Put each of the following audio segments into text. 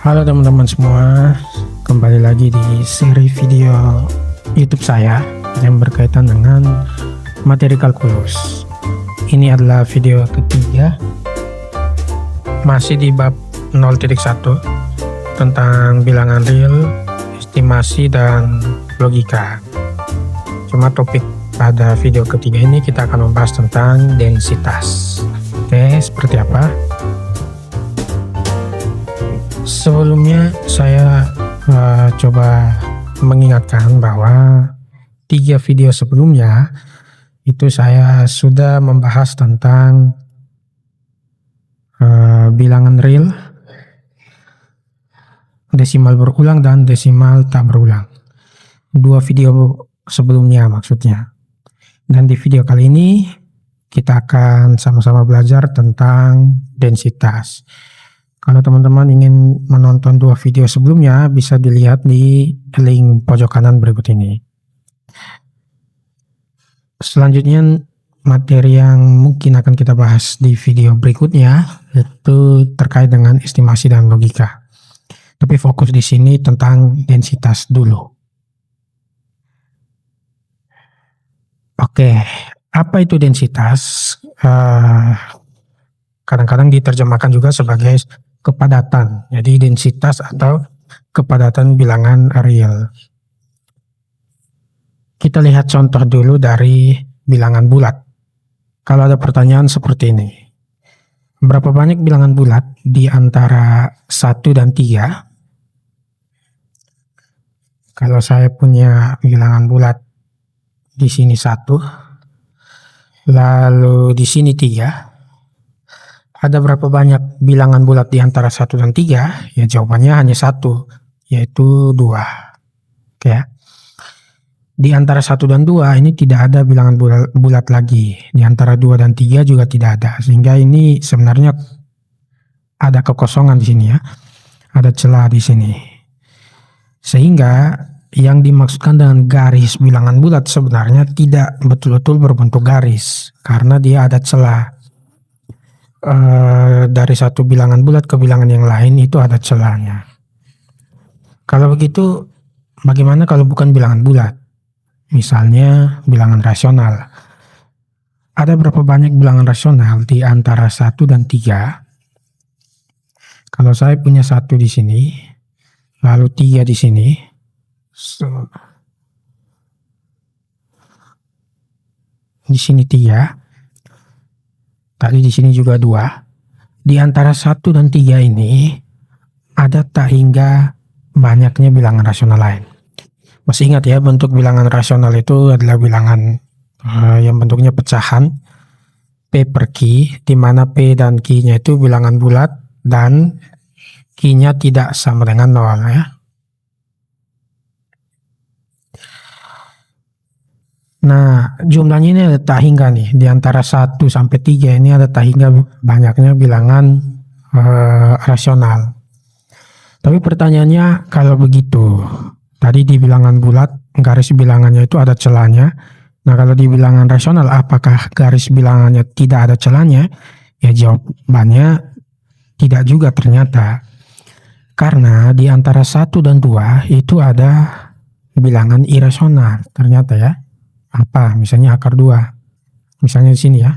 Halo teman-teman semua, kembali lagi di seri video YouTube saya yang berkaitan dengan materi kalkulus. Ini adalah video ketiga, masih di bab 0.1 tentang bilangan real, estimasi, dan logika. Cuma topik pada video ketiga ini kita akan membahas tentang densitas. Oke, seperti apa? Sebelumnya saya coba mengingatkan bahwa 3 video sebelumnya itu saya sudah membahas tentang bilangan real, desimal berulang, dan desimal tak berulang. 2 video sebelumnya maksudnya. Dan di video kali ini kita akan sama-sama belajar tentang densitas. Kalau teman-teman ingin menonton 2 video sebelumnya, bisa dilihat di link pojok kanan berikut ini. Selanjutnya, materi yang mungkin akan kita bahas di video berikutnya itu terkait dengan estimasi dan logika. Tapi fokus di sini tentang densitas dulu. Oke, apa itu densitas? Kadang-kadang diterjemahkan juga sebagai kepadatan. Jadi densitas atau kepadatan bilangan real. Kita lihat contoh dulu dari bilangan bulat. Kalau ada pertanyaan seperti ini. Berapa banyak bilangan bulat di antara 1 dan 3? Kalau saya punya bilangan bulat di sini 1, lalu di sini 3. Ada berapa banyak bilangan bulat di antara 1 dan 3? Ya jawabannya hanya 1, yaitu 2. Oke ya. Di antara 1 dan 2 ini tidak ada bilangan bulat lagi. Di antara 2 dan 3 juga tidak ada. Sehingga ini sebenarnya ada kekosongan di sini ya. Ada celah di sini. Sehingga yang dimaksudkan dengan garis bilangan bulat sebenarnya tidak betul-betul berbentuk garis. Karena dia ada celah. Dari satu bilangan bulat ke bilangan yang lain itu ada celahnya. Kalau begitu, bagaimana kalau bukan bilangan bulat? Misalnya bilangan rasional. Ada berapa banyak bilangan rasional di antara 1 dan 3? Kalau saya punya 1 di sini, lalu 3 di sini. Di sini 3. Tadi di sini juga 2. Di antara 1 dan 3 ini ada tak hingga banyaknya bilangan rasional lain. Masih ingat ya, bentuk bilangan rasional itu adalah bilangan yang bentuknya pecahan P per Q, di mana P dan Q-nya itu bilangan bulat dan Q-nya tidak sama dengan 0 ya. Nah, jumlahnya ini ada tak hingga nih. Di antara 1 sampai 3 ini ada tak hingga banyaknya bilangan rasional. Tapi pertanyaannya, kalau begitu, tadi di bilangan bulat, garis bilangannya itu ada celahnya. Nah, kalau di bilangan rasional, apakah garis bilangannya tidak ada celahnya? Ya, jawabannya tidak juga ternyata. Karena di antara 1 dan 2 itu ada bilangan irasional ternyata ya. Apa? Misalnya akar 2. Misalnya di sini ya.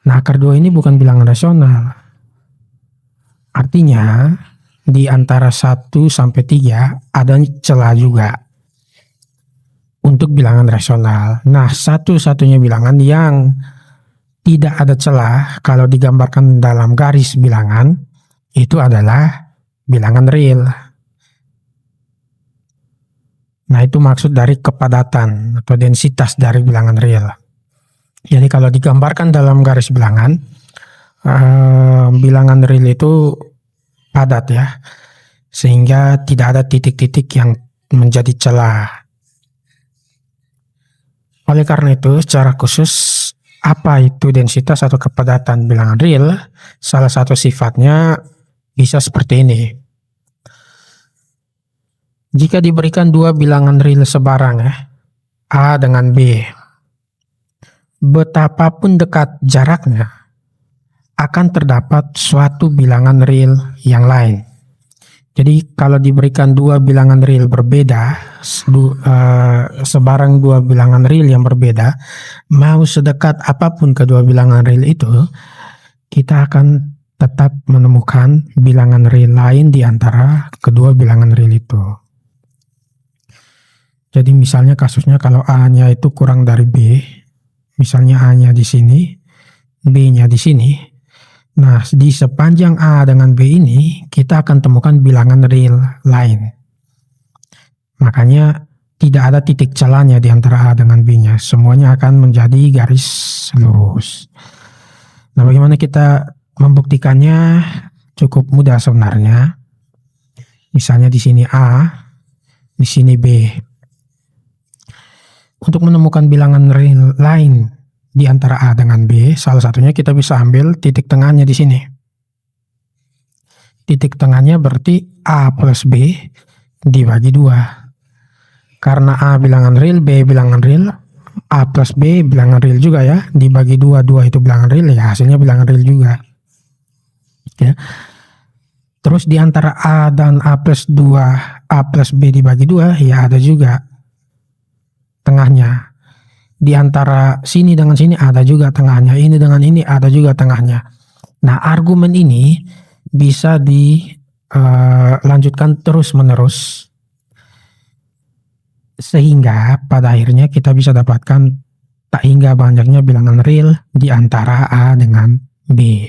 Nah, akar 2 ini bukan bilangan rasional. Artinya, di antara 1 sampai 3 ada celah juga untuk bilangan rasional. Nah, satu-satunya bilangan yang tidak ada celah kalau digambarkan dalam garis bilangan itu adalah bilangan real. Nah, itu maksud dari kepadatan atau densitas dari bilangan real. Jadi kalau digambarkan dalam garis bilangan, bilangan real itu padat ya, sehingga tidak ada titik-titik yang menjadi celah. Oleh karena itu, secara khusus, apa itu densitas atau kepadatan bilangan real? Salah satu sifatnya bisa seperti ini. Jika diberikan 2 bilangan real sebarang ya, A dengan B, betapapun dekat jaraknya, akan terdapat suatu bilangan real yang lain. Jadi kalau diberikan dua bilangan real berbeda, sebarang dua bilangan real yang berbeda, mau sedekat apapun kedua bilangan real itu, kita akan tetap menemukan bilangan real lain di antara kedua bilangan real itu. Jadi misalnya kasusnya kalau A-nya itu kurang dari B, misalnya A-nya di sini, B-nya di sini. Nah, di sepanjang A dengan B ini, kita akan temukan bilangan real lain. Makanya tidak ada titik celahnya di antara A dengan B-nya. Semuanya akan menjadi garis lurus. Nah, bagaimana kita membuktikannya? Cukup mudah sebenarnya. Misalnya di sini A, di sini B. Untuk menemukan bilangan real lain di antara A dengan B, salah satunya kita bisa ambil titik tengahnya di sini. Titik tengahnya berarti A plus B dibagi 2. Karena A bilangan real, B bilangan real, A plus B bilangan real juga ya. Dibagi 2, 2 itu bilangan real ya, hasilnya bilangan real juga. Ya. Terus di antara A dan A plus 2, A plus B dibagi 2, ya ada juga tengahnya. Di antara sini dengan sini ada juga tengahnya, ini dengan ini ada juga tengahnya. Nah, argumen ini bisa dilanjutkan terus-menerus sehingga pada akhirnya kita bisa dapatkan tak hingga banyaknya bilangan real di antara A dengan B.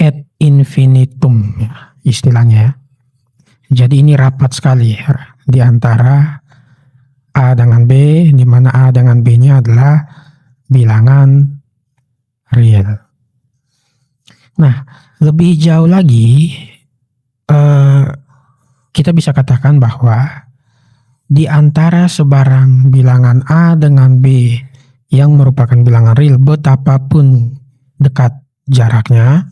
Ad infinitum ya, istilahnya ya. Jadi ini rapat sekali di antara A dengan B, di mana A dengan B-nya adalah bilangan real. Nah, lebih jauh lagi, kita bisa katakan bahwa di antara sebarang bilangan A dengan B yang merupakan bilangan real, betapapun dekat jaraknya,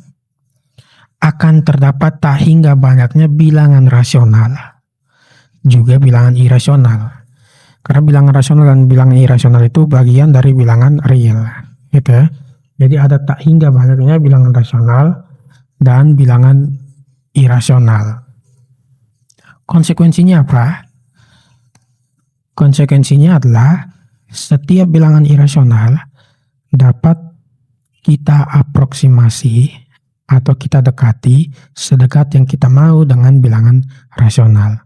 akan terdapat tak hingga banyaknya bilangan rasional, juga bilangan irasional. Karena bilangan rasional dan bilangan irasional itu bagian dari bilangan real, gitu ya. Jadi ada tak hingga banyaknya bilangan rasional dan bilangan irasional. Konsekuensinya apa? Konsekuensinya adalah setiap bilangan irasional dapat kita aproksimasi atau kita dekati sedekat yang kita mau dengan bilangan rasional.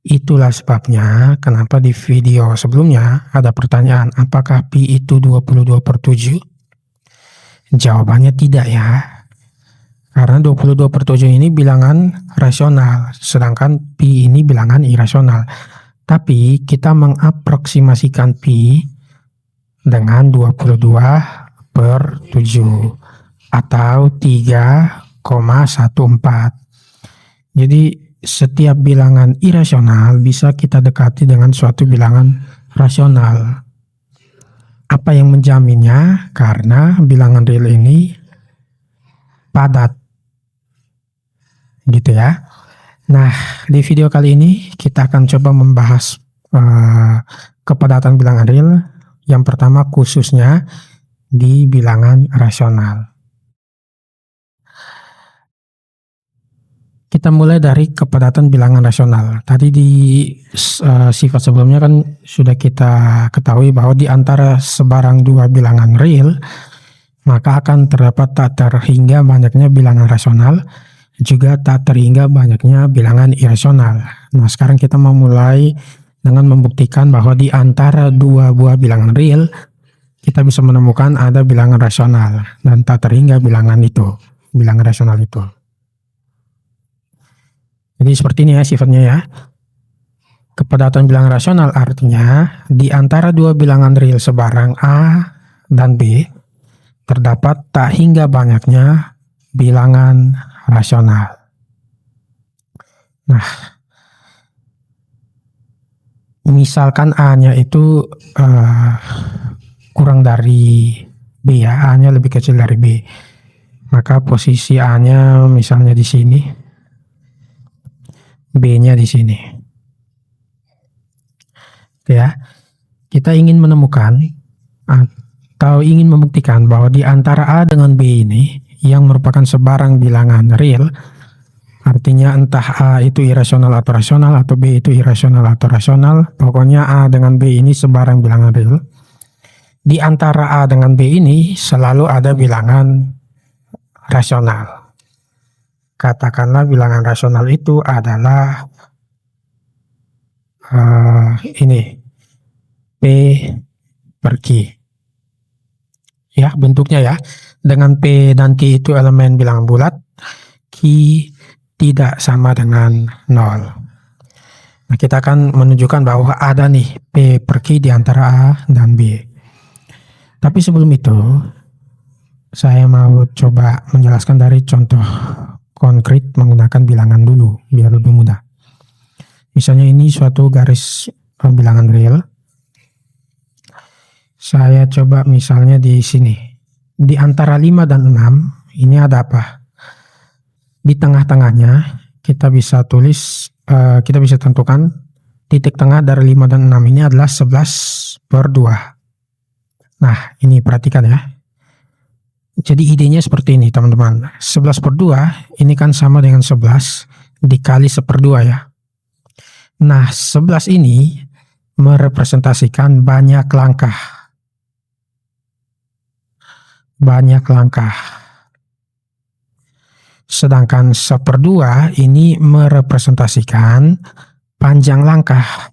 Itulah sebabnya kenapa di video sebelumnya ada pertanyaan, apakah Pi itu 22/7? Jawabannya tidak ya. Karena 22/7 ini bilangan rasional, sedangkan Pi ini bilangan irasional. Tapi kita mengaproksimasikan Pi dengan 22/7 atau 3,14. Jadi setiap bilangan irasional bisa kita dekati dengan suatu bilangan rasional. Apa yang menjaminnya? Karena bilangan real ini padat, gitu ya. Nah, di video kali ini kita akan coba membahas kepadatan bilangan real. Yang pertama khususnya di bilangan rasional. Kita mulai dari kepadatan bilangan rasional. Tadi di sifat sebelumnya kan sudah kita ketahui bahwa di antara sebarang dua bilangan real, maka akan terdapat tak terhingga banyaknya bilangan rasional, juga tak terhingga banyaknya bilangan irasional. Nah, sekarang kita mau mulai dengan membuktikan bahwa di antara dua buah bilangan real, kita bisa menemukan ada bilangan rasional dan tak terhingga bilangan rasional itu. Jadi seperti ini ya sifatnya ya. Kepadatan bilangan rasional artinya di antara dua bilangan real sebarang A dan B terdapat tak hingga banyaknya bilangan rasional. Nah, misalkan A-nya itu kurang dari B ya, A-nya lebih kecil dari B. Maka posisi A-nya misalnya di sini, B-nya di sini. Ya, kita ingin menemukan atau ingin membuktikan bahwa di antara A dengan B ini yang merupakan sebarang bilangan real, artinya entah A itu irasional atau rasional atau B itu irasional atau rasional, pokoknya A dengan B ini sebarang bilangan real. Di antara A dengan B ini selalu ada bilangan rasional. Katakanlah bilangan rasional itu adalah ini P per Q. Ya, bentuknya ya. Dengan P dan Q itu elemen bilangan bulat, Q tidak sama dengan 0. Nah, kita akan menunjukkan bahwa ada nih P per Q di antara A dan B. Tapi sebelum itu, saya mau coba menjelaskan dari contoh konkret menggunakan bilangan dulu, biar lebih mudah. Misalnya ini suatu garis bilangan real. Saya coba misalnya di sini. Di antara 5 dan 6, ini ada apa? Di tengah-tengahnya kita bisa tulis, kita bisa tentukan titik tengah dari 5 dan 6 ini adalah 11/2. Nah, ini perhatikan ya. Jadi idenya seperti ini teman-teman. 11/2 ini kan sama dengan 11 dikali 1/2 ya. Nah, 11 ini merepresentasikan banyak langkah. Sedangkan 1/2 ini merepresentasikan panjang langkah.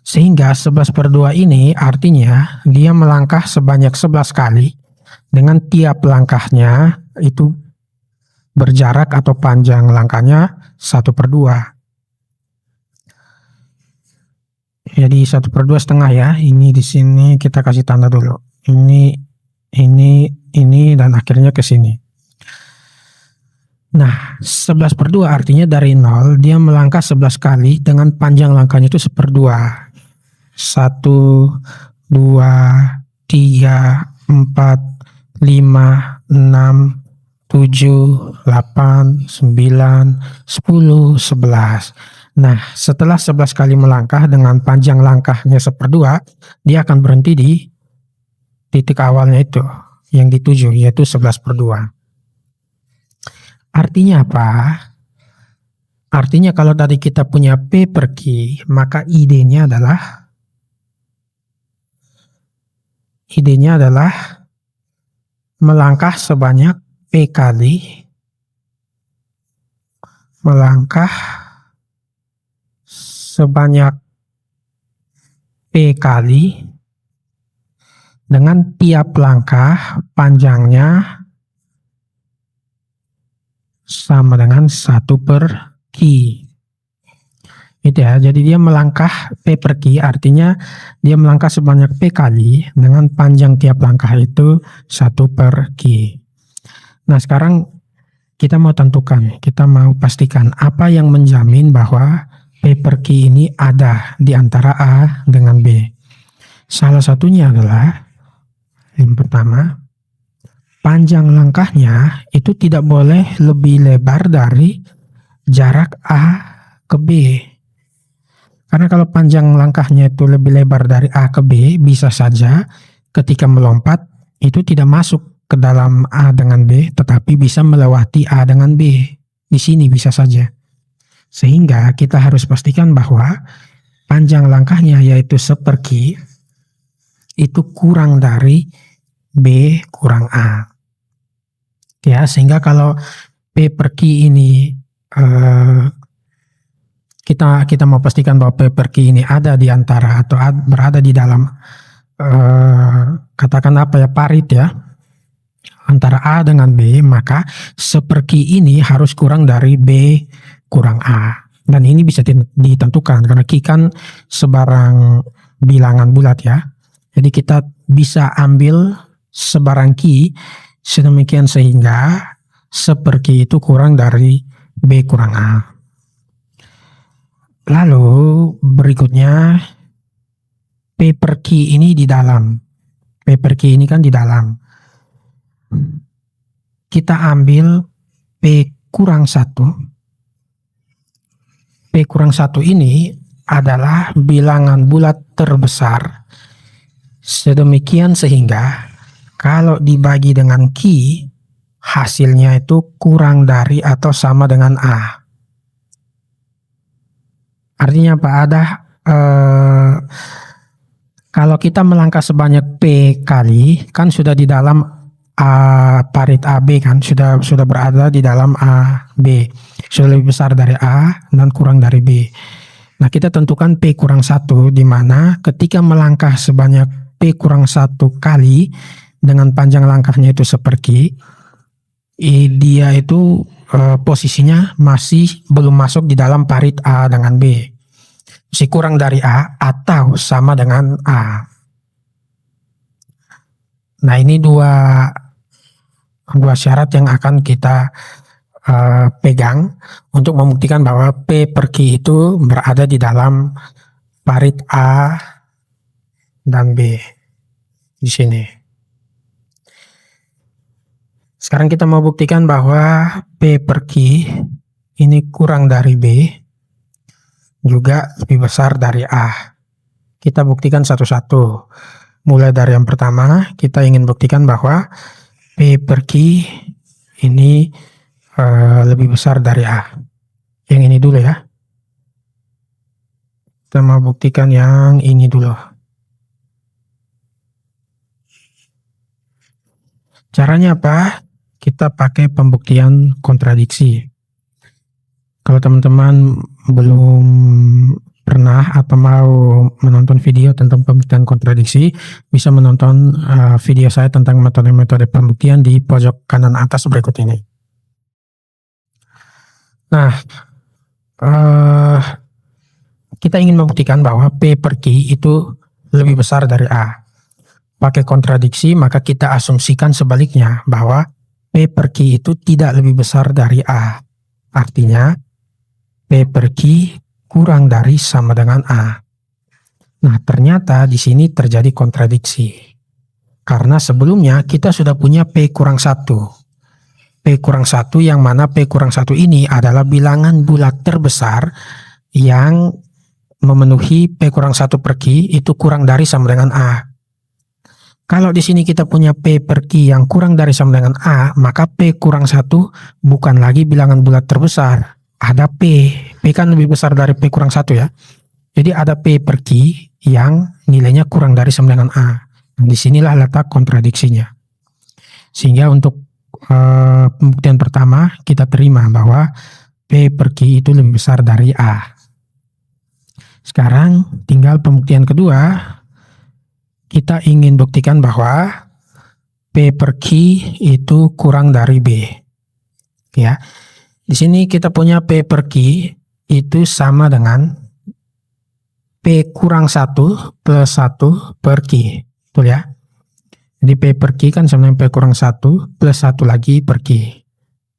Sehingga 11/2 ini artinya dia melangkah sebanyak 11 kali dengan tiap langkahnya itu berjarak atau panjang langkahnya 1/2. Jadi 1/2 setengah ya. Ini di sini kita kasih tanda dulu. Ini dan akhirnya ke sini. Nah, 11/2 artinya dari 0 dia melangkah 11 kali dengan panjang langkahnya itu 1/2. 1, 2, 3, 4, 5, 6, 7, 8, 9, 10, 11. Nah, setelah 11 kali melangkah dengan panjang langkahnya 1/2, dia akan berhenti di titik awalnya itu yang dituju, yaitu 11/2. Artinya apa? Artinya kalau tadi kita punya P per Q, maka idenya adalah melangkah sebanyak P kali dengan tiap langkah panjangnya sama dengan 1/Q. Itu ya, jadi dia melangkah P per Q artinya dia melangkah sebanyak P kali dengan panjang tiap langkah itu 1/Q. Nah, sekarang kita mau tentukan, kita mau pastikan apa yang menjamin bahwa P per Q ini ada di antara A dengan B. Salah satunya adalah yang pertama, panjang langkahnya itu tidak boleh lebih lebar dari jarak A ke B. Karena kalau panjang langkahnya itu lebih lebar dari A ke B, bisa saja ketika melompat itu tidak masuk ke dalam A dengan B, tetapi bisa melewati A dengan B. Di sini bisa saja. Sehingga kita harus pastikan bahwa panjang langkahnya yaitu 1/Q itu kurang dari B kurang A. Ya, sehingga kalau P per Q ini kita mau pastikan bahwa P per Q ini ada di antara atau berada di dalam katakan apa ya, parit ya, antara A dengan B, maka 1/Q ini harus kurang dari B kurang A. Dan ini bisa ditentukan karena Q kan sebarang bilangan bulat ya. Jadi kita bisa ambil sebarang Q sedemikian sehingga 1/Q itu kurang dari B kurang A. Lalu berikutnya P per Q ini di dalam. P per Q ini kan di dalam. Kita ambil P kurang 1. P kurang 1 ini adalah bilangan bulat terbesar Sedemikian sehingga kalau dibagi dengan Q, hasilnya itu kurang dari atau sama dengan A. Artinya apa? Kalau kita melangkah sebanyak P kali, kan sudah di dalam parit AB kan, sudah berada di dalam AB. Sudah lebih besar dari A dan kurang dari B. Nah, kita tentukan P kurang 1, di mana ketika melangkah sebanyak P kurang 1 kali, dengan panjang langkahnya itu seperti, dia itu posisinya masih belum masuk di dalam parit A dengan B. Si kurang dari A atau sama dengan A. Nah, ini dua syarat yang akan kita pegang untuk membuktikan bahwa P per Q itu berada di dalam parit A dan B di sini. Sekarang kita mau buktikan bahwa P per Q ini kurang dari B, juga lebih besar dari A. Kita buktikan satu-satu. Mulai dari yang pertama, kita ingin buktikan bahwa P per Q ini lebih besar dari A. Yang ini dulu ya. Kita mau buktikan yang ini dulu. Caranya apa? Kita pakai pembuktian kontradiksi. Kalau teman-teman belum pernah atau mau menonton video tentang pembuktian kontradiksi, bisa menonton video saya tentang metode-metode pembuktian di pojok kanan atas berikut ini. Nah, kita ingin membuktikan bahwa P per Q itu lebih besar dari A. Pakai kontradiksi, maka kita asumsikan sebaliknya bahwa P per Q itu tidak lebih besar dari A. Artinya P per Q kurang dari sama dengan A. Nah, ternyata di sini terjadi kontradiksi. Karena sebelumnya kita sudah punya P kurang 1. P kurang 1 yang mana P kurang 1 ini adalah bilangan bulat terbesar yang memenuhi P kurang 1 per Q itu kurang dari sama dengan A. Kalau di sini kita punya P per Q yang kurang dari sama dengan A, maka P kurang 1 bukan lagi bilangan bulat terbesar. Ada P kan lebih besar dari P kurang 1 ya. Jadi ada P per Q yang nilainya kurang dari sama dengan A. Disinilah letak kontradiksinya. Sehingga untuk pembuktian pertama kita terima bahwa P per Q itu lebih besar dari A. Sekarang tinggal pembuktian kedua. Kita ingin buktikan bahwa P per Q itu kurang dari B. Ya. Di sini kita punya P per Q itu sama dengan P kurang 1 plus 1 per Q. Betul ya? Jadi P per Q kan sama dengan P kurang 1 plus 1 lagi per Q.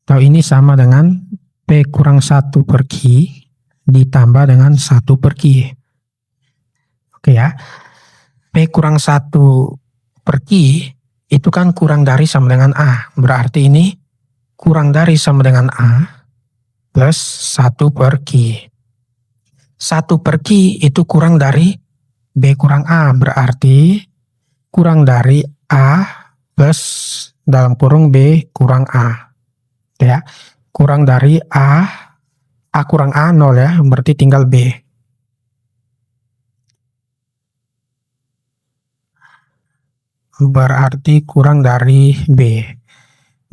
Atau ini sama dengan P kurang 1 per Q ditambah dengan 1 per Q. Oke ya. P kurang 1 per Q itu kan kurang dari sama dengan A. Berarti ini kurang dari sama dengan A plus 1 per Q. 1 per Q itu kurang dari B kurang A. Berarti kurang dari A plus dalam kurung B kurang A. Ya. Kurang dari A kurang A 0 ya. Berarti tinggal B. Berarti kurang dari B.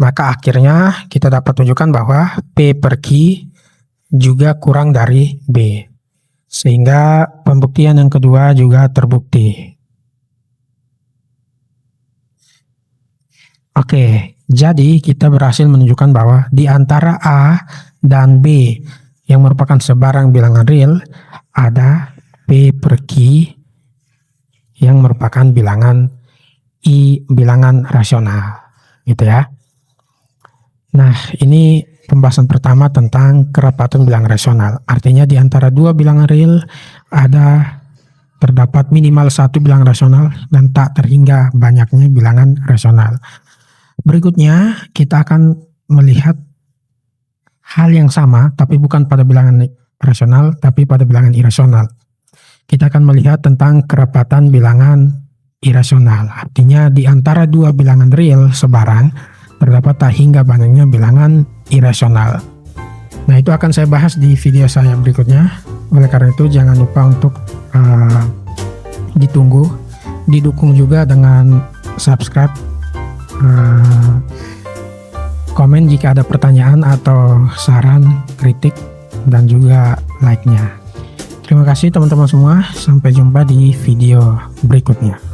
Maka akhirnya kita dapat tunjukkan bahwa P per Q juga kurang dari B. Sehingga pembuktian yang kedua juga terbukti. Oke, jadi kita berhasil menunjukkan bahwa di antara A dan B yang merupakan sebarang bilangan real, ada P per Q yang merupakan bilangan bilangan rasional, gitu ya. Nah, ini pembahasan pertama tentang kerapatan bilangan rasional. Artinya di antara dua bilangan real terdapat minimal satu bilangan rasional dan tak terhingga banyaknya bilangan rasional. Berikutnya kita akan melihat hal yang sama, tapi bukan pada bilangan rasional, tapi pada bilangan irasional. Kita akan melihat tentang kerapatan bilangan irasional. Artinya di antara dua bilangan real sebarang terdapat tak hingga banyaknya bilangan irasional. Nah, itu akan saya bahas di video saya berikutnya. Oleh karena itu jangan lupa untuk ditunggu, didukung juga dengan subscribe, komen jika ada pertanyaan atau saran, kritik, dan juga like-nya. Terima kasih teman-teman semua, sampai jumpa di video berikutnya.